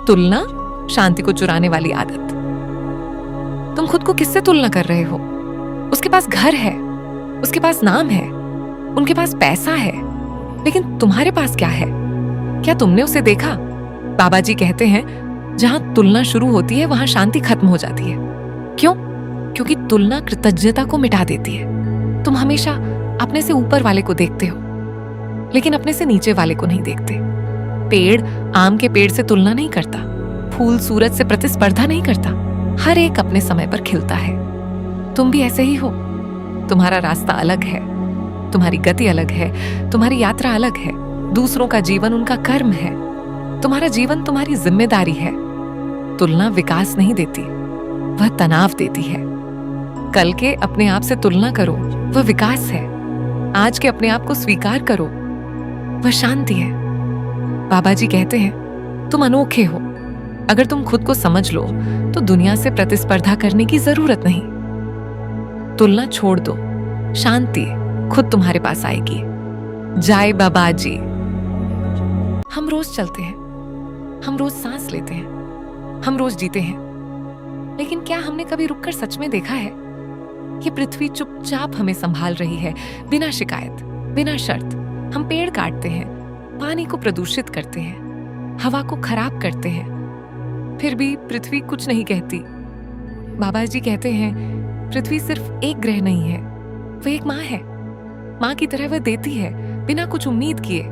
तुलना, शांति को चुराने वाली आदत। तुम खुद को किससे तुलना कर रहे हो? उसके पास घर है, उसके पास नाम है, उनके पास पैसा है, लेकिन तुम्हारे पास क्या है? क्या तुमने उसे देखा? बाबा जी कहते हैं, जहां तुलना शुरू होती है वहां शांति खत्म हो जाती है। क्यों? क्योंकि तुलना कृतज्ञता को मिटा देती है। तुम हमेशा अपने से ऊपर वाले को देखते हो, लेकिन अपने से नीचे वाले को नहीं देखते। पेड़ आम के पेड़ से तुलना नहीं करता, फूल सूरज से प्रतिस्पर्धा नहीं करता। हर एक अपने समय पर खिलता है। तुम भी ऐसे ही हो। तुम्हारा रास्ता अलग है, तुम्हारी गति अलग है, तुम्हारी यात्रा अलग है। दूसरों का जीवन उनका कर्म है, तुम्हारा जीवन तुम्हारी जिम्मेदारी है। तुलना विकास नहीं देती, वह तनाव देती है। कल के अपने आप से तुलना करो, वह विकास है। आज के अपने आप को स्वीकार करो, वह शांति है। बाबा जी कहते हैं, तुम अनोखे हो। अगर तुम खुद को समझ लो तो दुनिया से प्रतिस्पर्धा करने की जरूरत नहीं। तुलना छोड़ दो, शांति खुद तुम्हारे पास आएगी। जय बाबा जी। हम रोज चलते हैं, हम रोज सांस लेते हैं, हम रोज जीते हैं, लेकिन क्या हमने कभी रुककर सच में देखा है? ये पृथ्वी चुपचाप हमें संभाल रही है, बिना शिकायत, बिना शर्त। हम पेड़ काटते हैं, पानी को प्रदूषित करते हैं, हवा को खराब करते हैं, फिर भी पृथ्वी कुछ नहीं कहती। बाबा जी कहते हैं, पृथ्वी सिर्फ एक ग्रह नहीं है, वह एक माँ है। माँ की तरह वह देती है, बिना कुछ उम्मीद किए।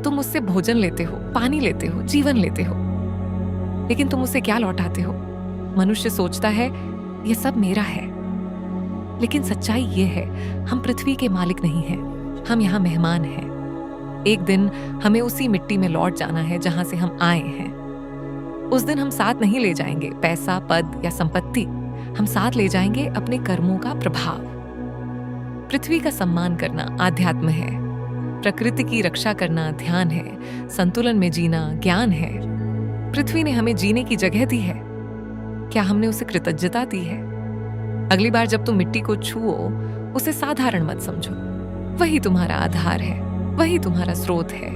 तुम उससे भोजन लेते हो, पानी लेते हो, जीवन लेते हो, लेकिन तुम उसे क्या लौटाते हो? मनुष्य सोचता है यह सब मेरा है, लेकिन सच्चाई ये है, हम पृथ्वी के मालिक नहीं हैं, हम यहाँ मेहमान हैं। एक दिन हमें उसी मिट्टी में लौट जाना है जहां से हम आए हैं। उस दिन हम साथ नहीं ले जाएंगे पैसा, पद या संपत्ति, हम साथ ले जाएंगे अपने कर्मों का प्रभाव। पृथ्वी का सम्मान करना आध्यात्म है, प्रकृति की रक्षा करना ध्यान है, संतुलन में जीना ज्ञान है। पृथ्वी ने हमें जीने की जगह दी है, क्या हमने उसे कृतज्ञता दी है? अगली बार जब तुम मिट्टी को छुओ, उसे साधारण मत समझो। वही तुम्हारा आधार है, वही तुम्हारा स्रोत है,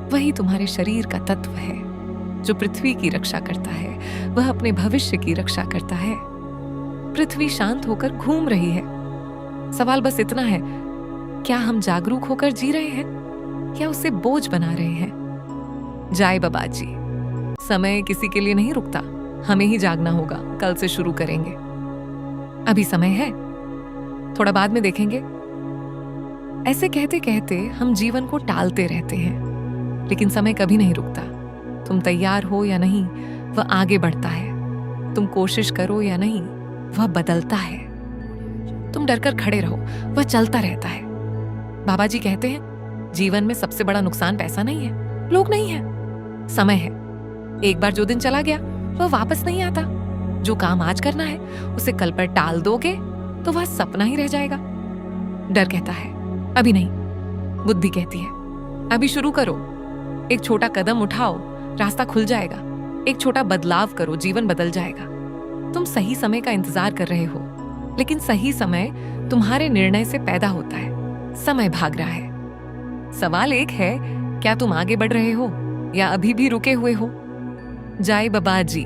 वही तुम्हारे शरीर का तत्व है। जो पृथ्वी की रक्षा करता है, वह अपने भविष्य की रक्षा करता है। पृथ्वी शांत होकर घूम रही है। सवाल बस इतना है, क्या हम जागरूक होकर जी रहे हैं या उसे बोझ बना रहे हैं? जय बाबा जी। समय किसी के लिए नहीं रुकता, हमें ही जागना होगा। कल से शुरू करेंगे। अभी समय है, थोड़ा बाद में देखेंगे। ऐसे कहते कहते हम जीवन को टालते रहते हैं, लेकिन समय कभी नहीं रुकता। तुम तैयार हो या नहीं, वह आगे बढ़ता है। तुम कोशिश करो या नहीं, वह बदलता है। तुम डरकर खड़े रहो, वह चलता रहता है। बाबा जी कहते हैं, जीवन में सबसे बड़ा नुकसान पैसा नहीं है, लोग नहीं है, समय है। एक बार जो दिन चला गया वह वापस नहीं आता। जो काम आज करना है उसे कल पर टाल दोगे तो वह सपना ही रह जाएगा। डर कहता है अभी नहीं, बुद्धि कहती है अभी शुरू करो। एक छोटा कदम उठाओ, रास्ता खुल जाएगा। एक छोटा बदलाव करो, जीवन बदल जाएगा। तुम सही समय का इंतजार कर रहे हो, लेकिन सही समय तुम्हारे निर्णय से पैदा होता है। समय भाग रहा है। सवाल एक है, क्या तुम आगे बढ़ रहे हो या अभी भी रुके हुए हो? जय बाबा जी।